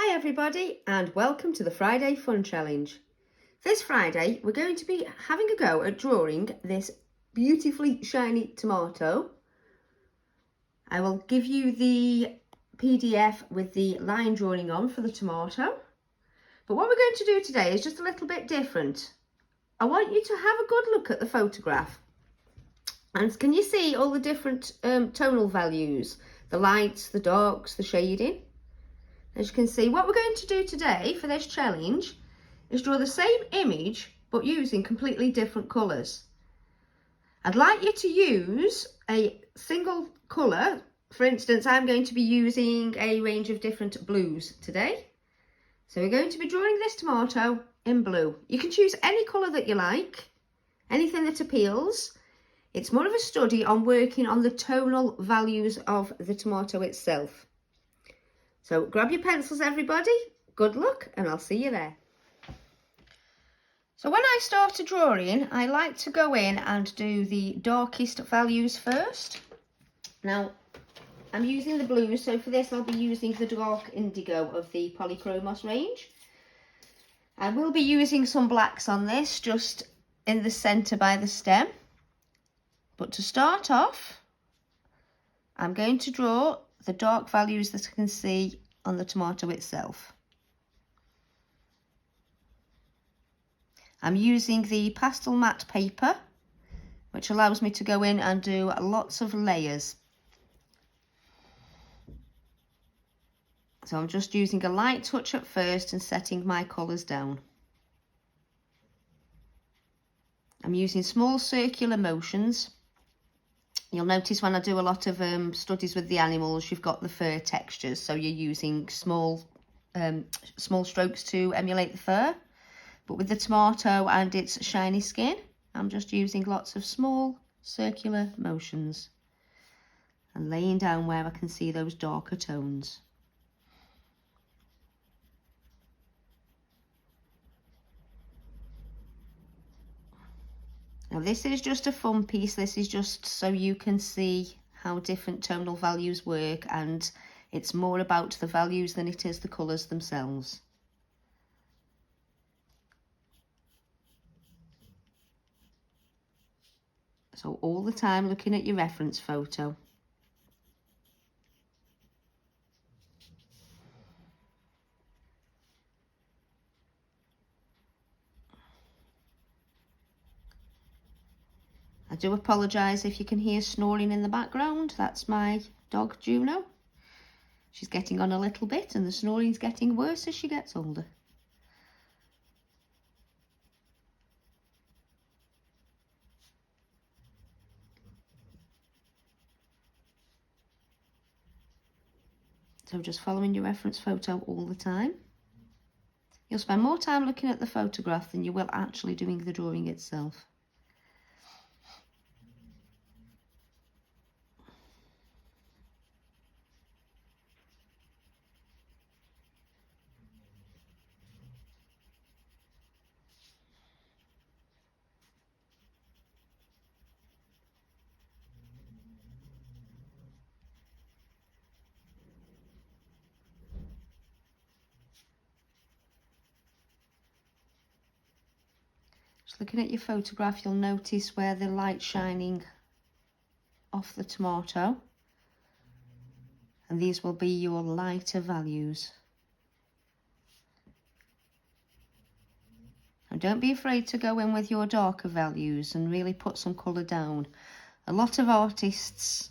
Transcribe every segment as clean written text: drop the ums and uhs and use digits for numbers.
Hi everybody and welcome to the Friday Fun Challenge. This Friday we're going to be having a go at drawing this beautifully shiny tomato. I will give you the PDF with the line drawing on for the tomato. But what we're going to do today is just a little bit different. I want you to have a good look at the photograph. And can you see all the different tonal values? The lights, the darks, the shading? As you can see, what we're going to do today for this challenge is draw the same image but using completely different colours. I'd like you to use a single colour. For instance, I'm going to be using a range of different blues today. So we're going to be drawing this tomato in blue. You can choose any colour that you like, anything that appeals. It's more of a study on working on the tonal values of the tomato itself. So grab your pencils everybody, good luck, and I'll see you there. So when I start a drawing, I like to go in and do the darkest values first. Now, I'm using the blues, so for this I'll be using the dark indigo of the Polychromos range. I will be using some blacks on this, just in the centre by the stem. But to start off, I'm going to draw the dark values that I can see on the tomato itself. I'm using the pastel matte paper, which allows me to go in and do lots of layers. So I'm just using a light touch at first and setting my colours down. I'm using small circular motions. You'll notice when I do a lot of studies with the animals, you've got the fur textures, so you're using small strokes to emulate the fur. But with the tomato and its shiny skin, I'm just using lots of small circular motions and laying down where I can see those darker tones. Now this is just a fun piece. This is just so you can see how different tonal values work, and it's more about the values than it is the colours themselves. So all the time looking at your reference photo. I do apologise if you can hear snoring in the background. That's my dog Juno. She's getting on a little bit and the snoring's getting worse as she gets older. So just following your reference photo all the time. You'll spend more time looking at the photograph than you will actually doing the drawing itself. Just looking at your photograph, you'll notice where the light's shining off the tomato, and these will be your lighter values. And don't be afraid to go in with your darker values and really put some colour down. A lot of artists,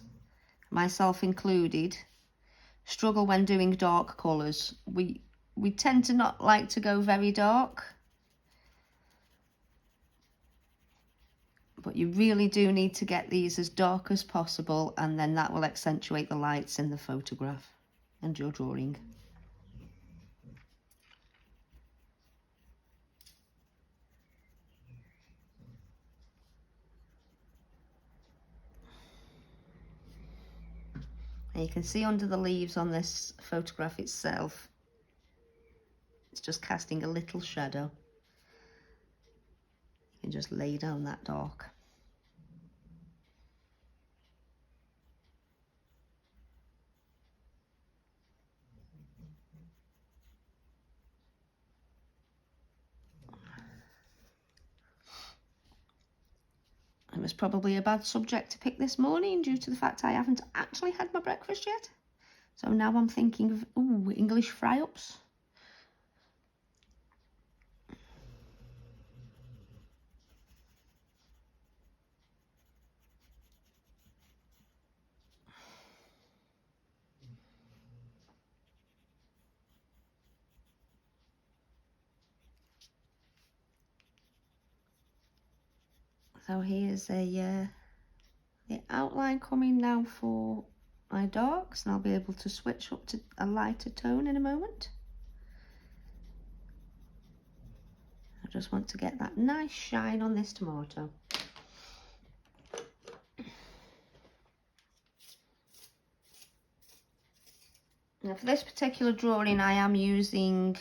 myself included, struggle when doing dark colours. We tend to not like to go very dark, but you really do need to get these as dark as possible, and then that will accentuate the lights in the photograph and your drawing. And you can see under the leaves on this photograph itself, it's just casting a little shadow. You can just lay down that dark. was probably a bad subject to pick this morning due to the fact I haven't actually had my breakfast yet. So now I'm thinking of, ooh, English fry-ups. So here's the outline coming now for my darks, and I'll be able to switch up to a lighter tone in a moment. I just want to get that nice shine on this tomato. Now for this particular drawing I am using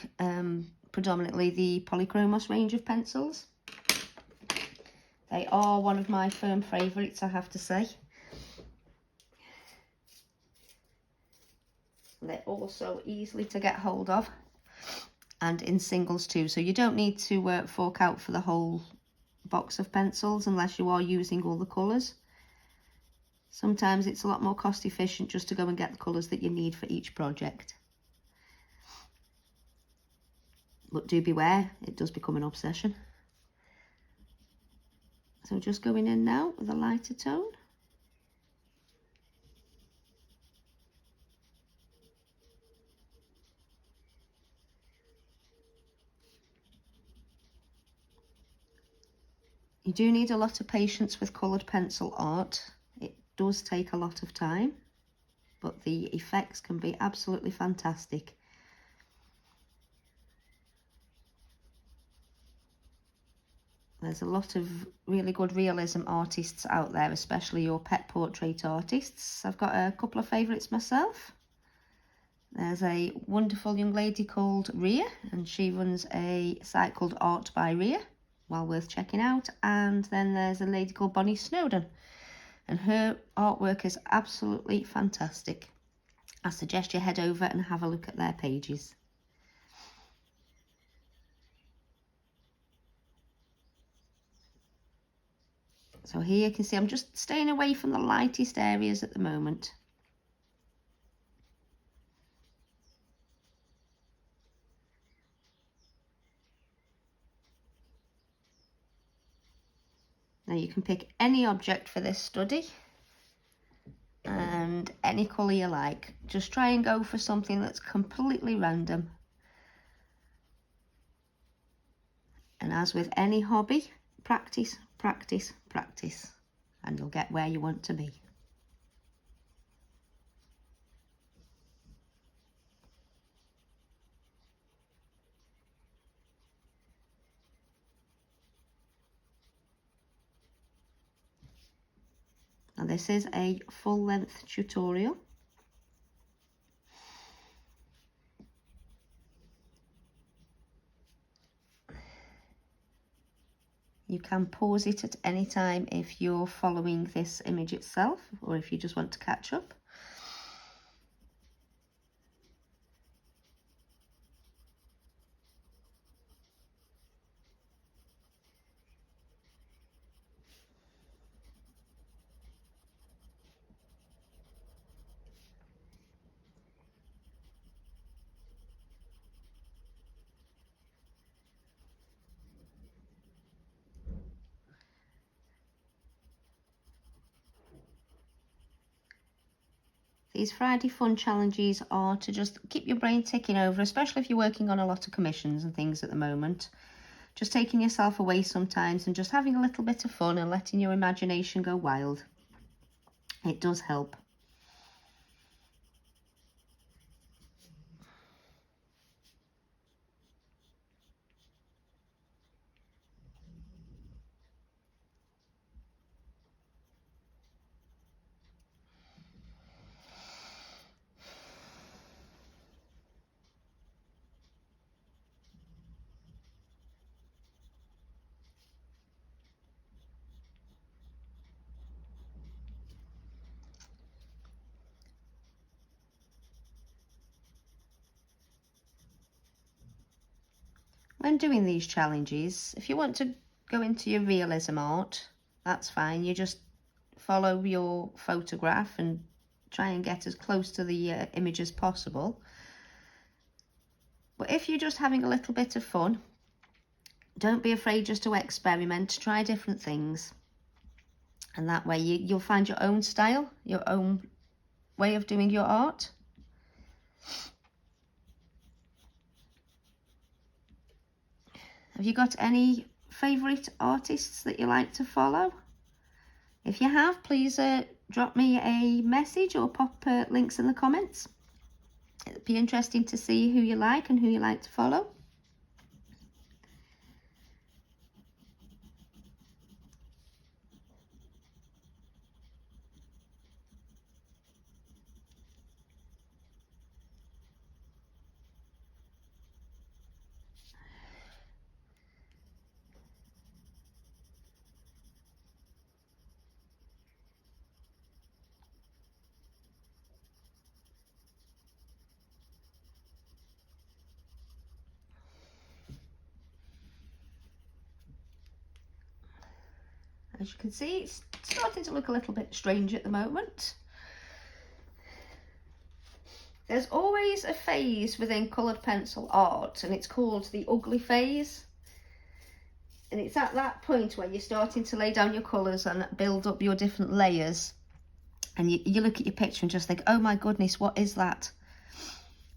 predominantly the Polychromos range of pencils. They are one of my firm favourites, I have to say. They're also easily to get hold of and in singles too, so you don't need to fork out for the whole box of pencils unless you are using all the colours. Sometimes it's a lot more cost efficient just to go and get the colours that you need for each project. But do beware, it does become an obsession. So just going in now with a lighter tone. You do need a lot of patience with coloured pencil art. It does take a lot of time, but the effects can be absolutely fantastic. There's a lot of really good realism artists out there, especially your pet portrait artists. I've got a couple of favourites myself. There's a wonderful young lady called Ria, and she runs a site called Art by Ria, well worth checking out. And then there's a lady called Bonnie Snowden, and her artwork is absolutely fantastic. I suggest you head over and have a look at their pages. So here you can see I'm just staying away from the lightest areas at the moment. Now you can pick any object for this study and any colour you like. Just try and go for something that's completely random. And as with any hobby, practice, practice, practice, and you'll get where you want to be. Now this is a full-length tutorial. You can pause it at any time if you're following this image itself, or if you just want to catch up. These Friday fun challenges are to just keep your brain ticking over, especially if you're working on a lot of commissions and things at the moment. Just taking yourself away sometimes and just having a little bit of fun and letting your imagination go wild. It does help. When doing these challenges, if you want to go into your realism art, that's fine. You just follow your photograph and try and get as close to the image as possible. But if you're just having a little bit of fun, don't be afraid just to experiment, try different things. And that way you'll find your own style, your own way of doing your art. Have you got any favourite artists that you like to follow? If you have, please drop me a message or pop links in the comments. It'd be interesting to see who you like and who you like to follow. As you can see, it's starting to look a little bit strange at the moment. There's always a phase within coloured pencil art, and it's called the ugly phase. And it's at that point where you're starting to lay down your colours and build up your different layers. And you look at your picture and just think, oh my goodness, what is that?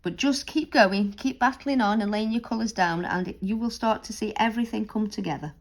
But just keep going, keep battling on and laying your colours down, and you will start to see everything come together.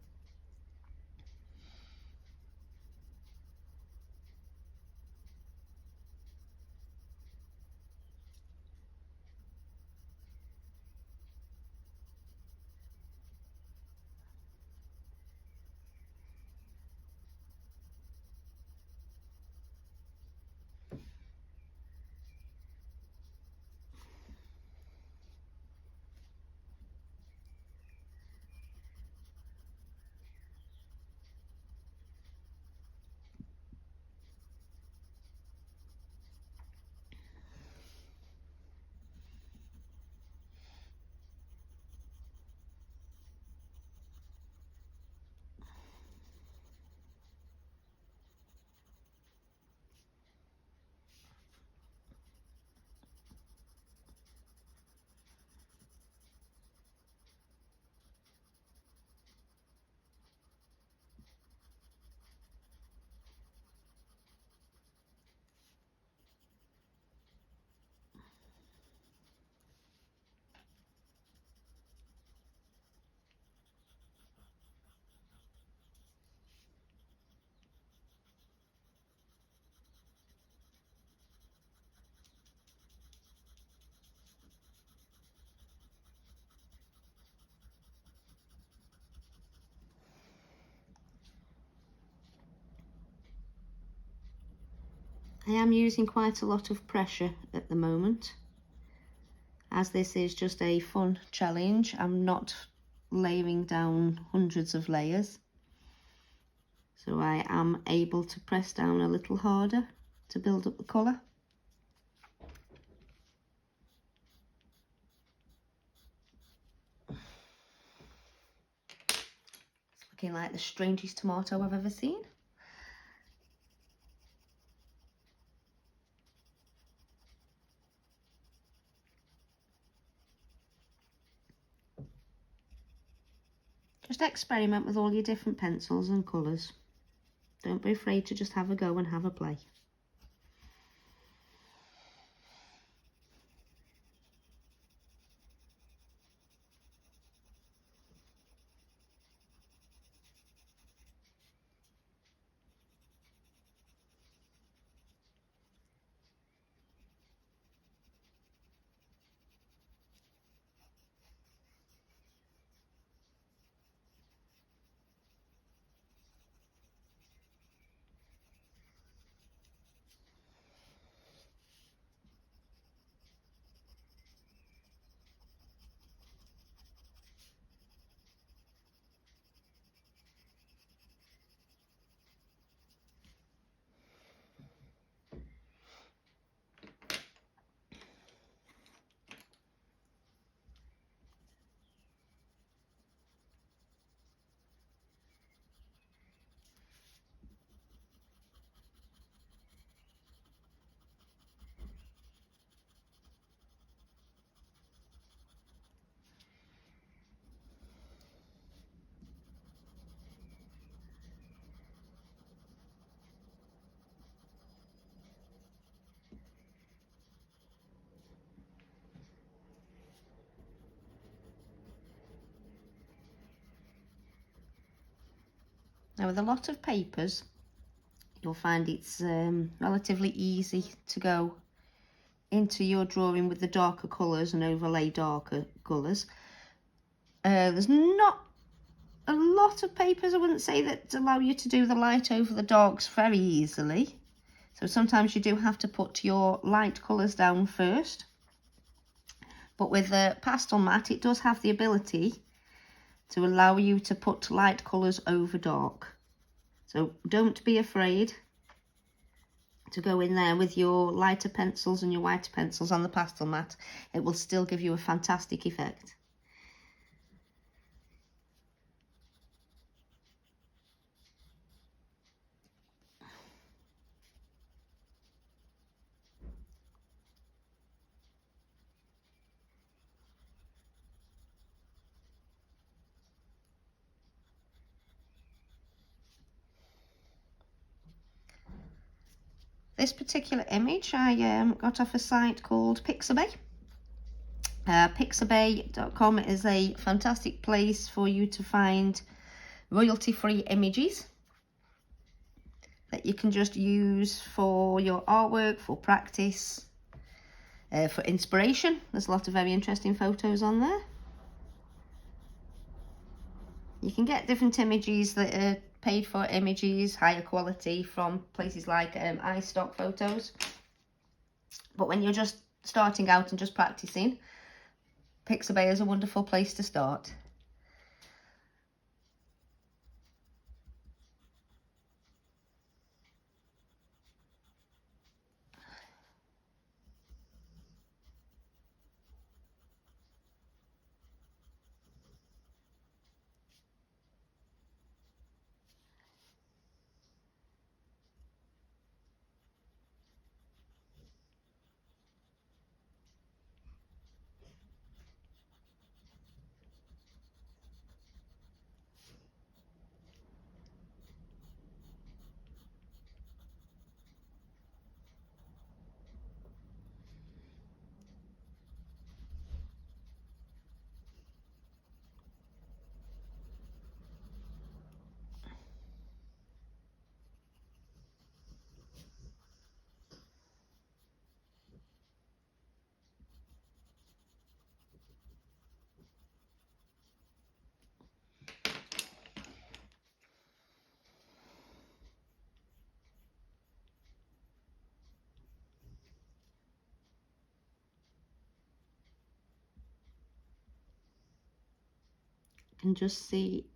I am using quite a lot of pressure at the moment, as this is just a fun challenge. I'm not layering down hundreds of layers, so I am able to press down a little harder to build up the colour. It's looking like the strangest tomato I've ever seen. Just experiment with all your different pencils and colours. Don't be afraid to just have a go and have a play. Now with a lot of papers, you'll find it's relatively easy to go into your drawing with the darker colours and overlay darker colours. There's not a lot of papers, I wouldn't say, that allow you to do the light over the darks very easily. So sometimes you do have to put your light colours down first. But with the pastel mat, it does have the ability to allow you to put light colours over dark. So don't be afraid to go in there with your lighter pencils and your whiter pencils on the pastel mat. It will still give you a fantastic effect. This particular image I got off a site called Pixabay. Pixabay.com is a fantastic place for you to find royalty-free images that you can just use for your artwork, for practice, for inspiration. There's a lot of very interesting photos on there. You can get different images that are paid for images, higher quality, from places like iStock Photos. But when you're just starting out and just practicing, Pixabay is a wonderful place to start. You can just see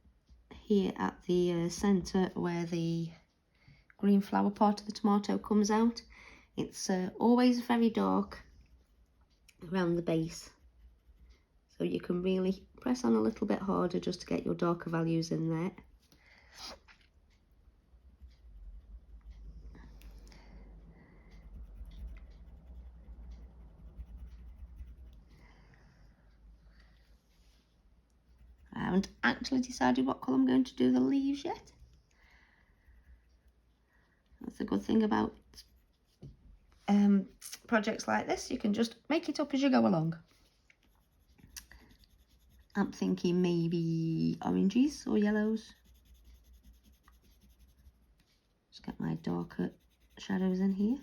here at the centre where the green flower part of the tomato comes out. It's always very dark around the base, so you can really press on a little bit harder just to get your darker values in there. I haven't actually decided what colour I'm going to do the leaves yet. That's a good thing about projects like this. You can just make it up as you go along. I'm thinking maybe oranges or yellows. Just get my darker shadows in here.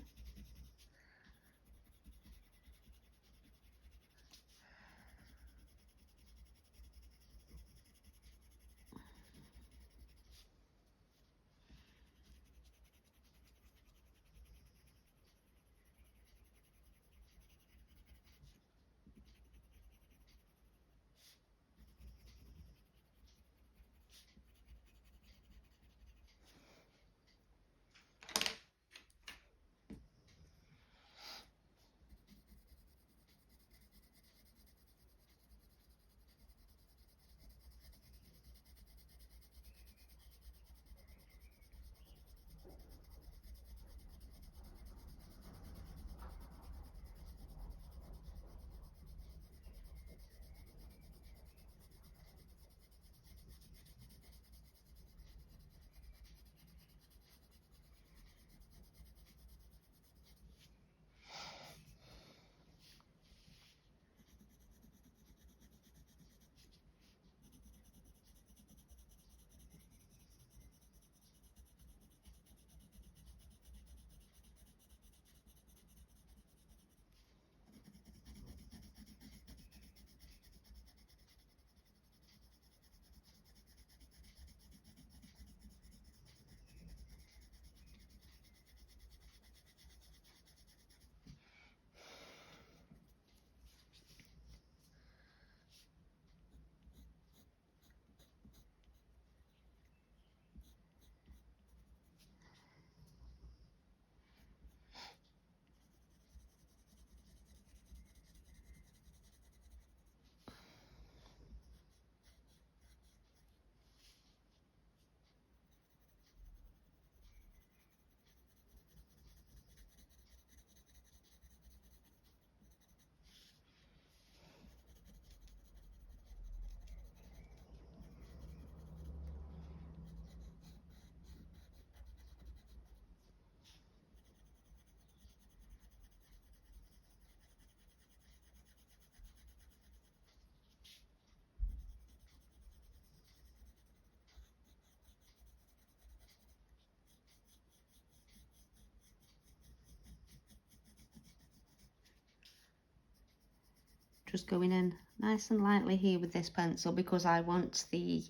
Just going in nice and lightly here with this pencil because I want the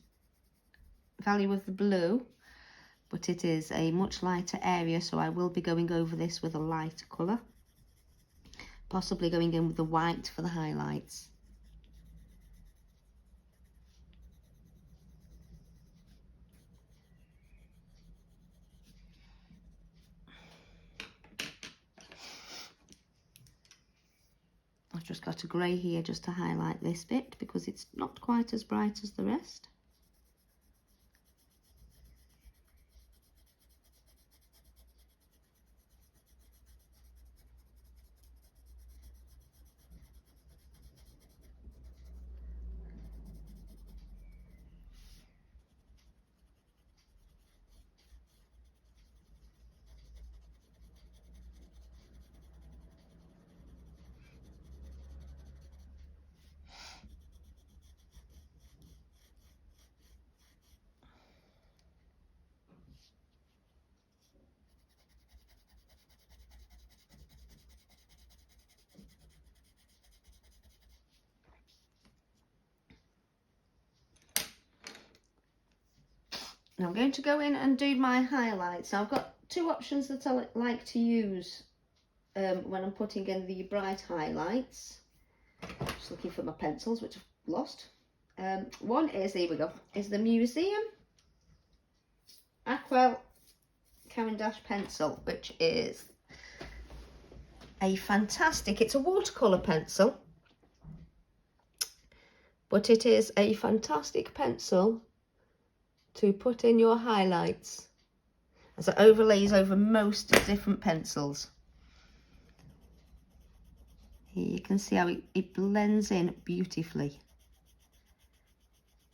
value of the blue, but it is a much lighter area, so I will be going over this with a lighter colour, possibly going in with the white for the highlights. I've just got a grey here just to highlight this bit because it's not quite as bright as the rest. Now I'm going to go in and do my highlights. Now I've got two options that I like to use when I'm putting in the bright highlights. Just looking for my pencils, which I've lost. One is, here we go, is the Museum Aquarelle Caran d'Ache pencil, which is a fantastic, it's a watercolour pencil, but it is a fantastic pencil to put in your highlights, as it overlays over most different pencils. Here you can see how it blends in beautifully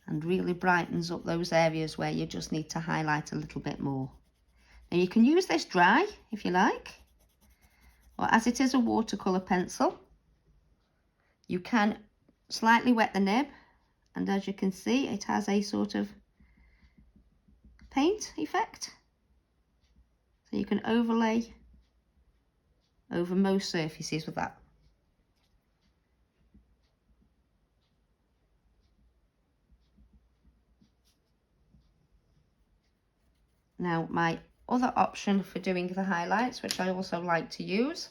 and really brightens up those areas where you just need to highlight a little bit more. Now you can use this dry if you like, or as it is a watercolour pencil, you can slightly wet the nib, and as you can see it has a sort of paint effect, so you can overlay over most surfaces with that. Now my other option for doing the highlights, which I also like to use,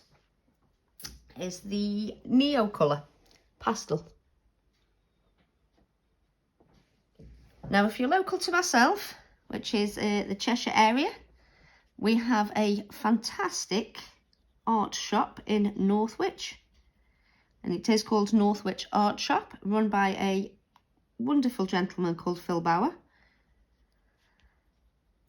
is the Neo Colour Pastel. Now if you're local to myself, which is the Cheshire area, we have a fantastic art shop in Northwich, and it is called Northwich Art Shop, run by a wonderful gentleman called Phil Bauer,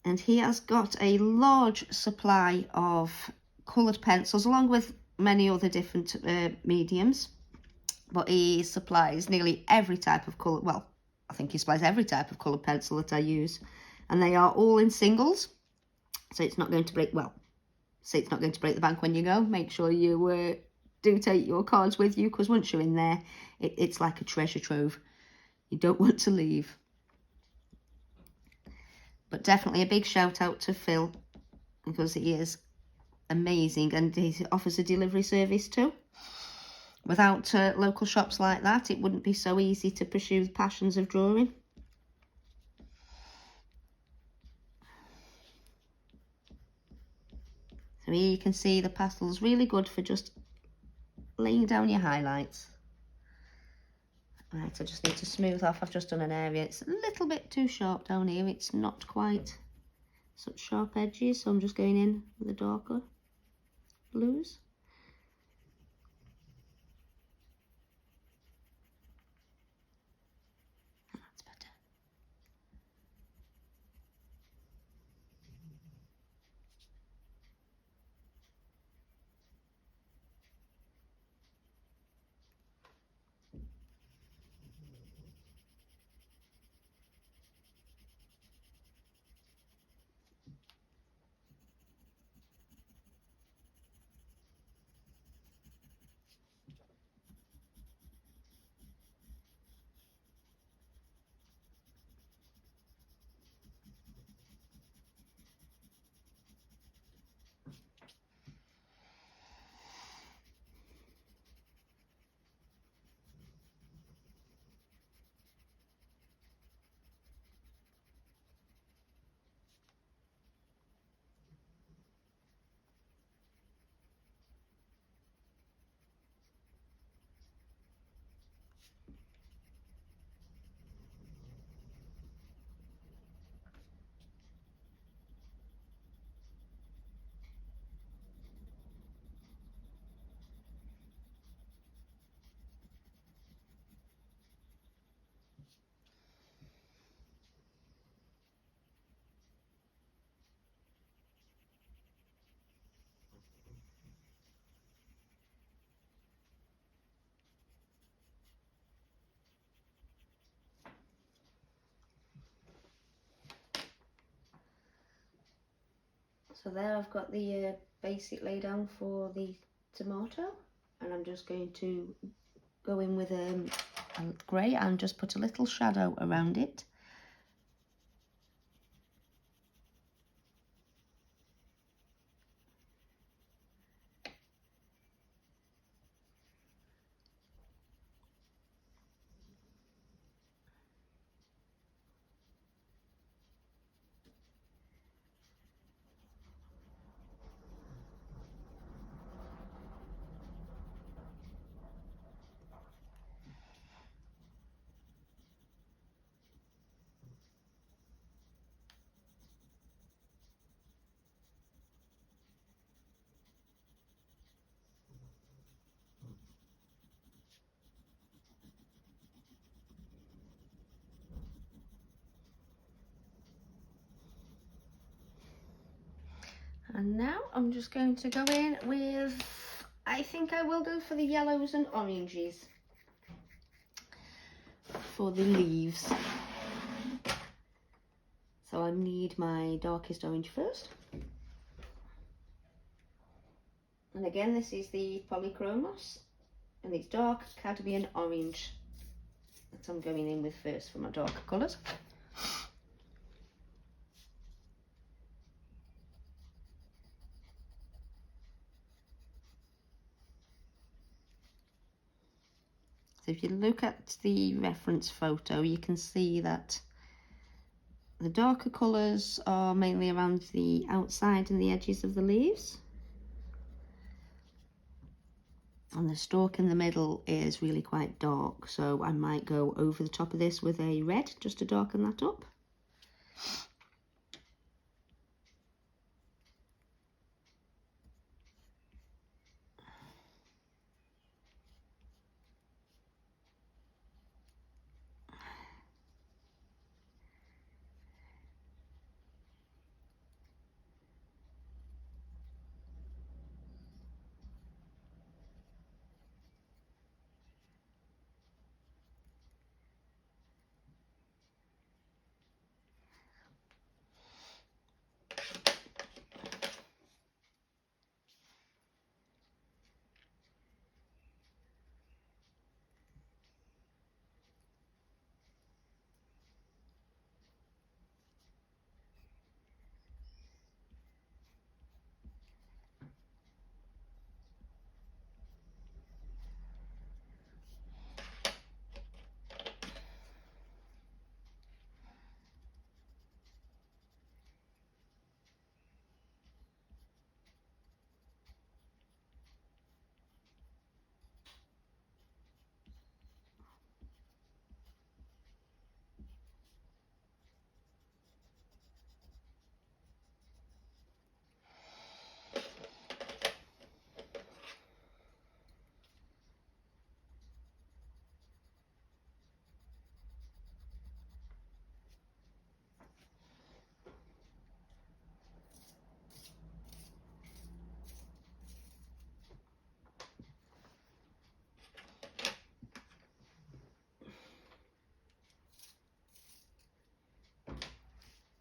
and he has got a large supply of coloured pencils along with many other different mediums, but he supplies nearly every type of colour, well, I think he supplies every type of coloured pencil that I use, and they are all in singles, so it's not going to break, well, say it's not going to break the bank when you go. Make sure you do take your cards with you, because once you're in there, it's like a treasure trove. You don't want to leave. But definitely a big shout out to Phil, because he is amazing, and he offers a delivery service too. Without local shops like that, it wouldn't be so easy to pursue the passions of drawing. So here you can see the pastel's really good for just laying down your highlights. Right, I just need to smooth off. I've just done an area. It's a little bit too sharp down here. It's not quite such sharp edges, so I'm just going in with the darker blues. That's better. So there I've got the basic lay down for the tomato, and I'm just going to go in with a grey and just put a little shadow around it. And now I'm just going to go in with, I think I will go for the yellows and oranges for the leaves. So I need my darkest orange first. And again, this is the Polychromos, and it's dark cadmium orange that I'm going in with first for my darker colours. So if you look at the reference photo, you can see that the darker colours are mainly around the outside and the edges of the leaves. And the stalk in the middle is really quite dark, so I might go over the top of this with a red just to darken that up.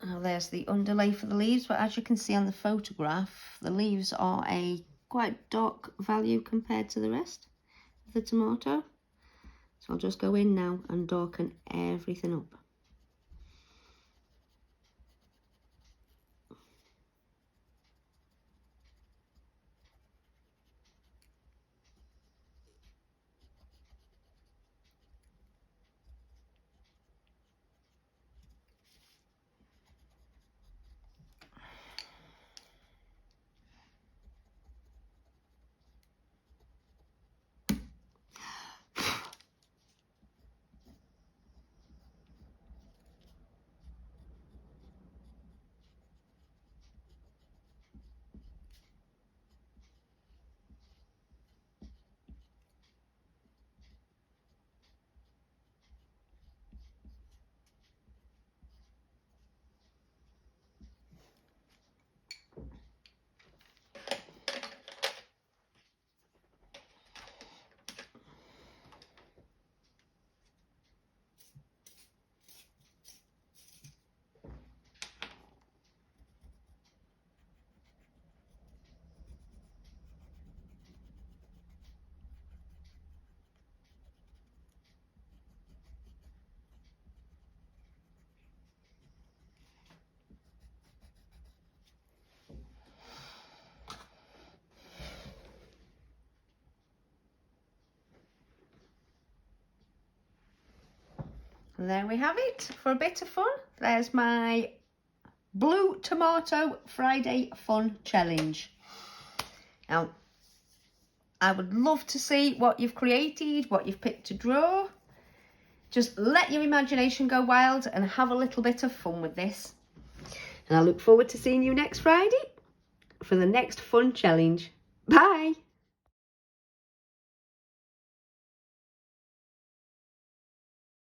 Now there's the underlay for the leaves, but as you can see on the photograph, the leaves are a quite dark value compared to the rest of the tomato. So I'll just go in now and darken everything up. And there we have it for a bit of fun. There's my Blue Tomato Friday Fun Challenge. Now, I would love to see what you've created, what you've picked to draw. Just let your imagination go wild and have a little bit of fun with this. And I look forward to seeing you next Friday for the next fun challenge. Bye!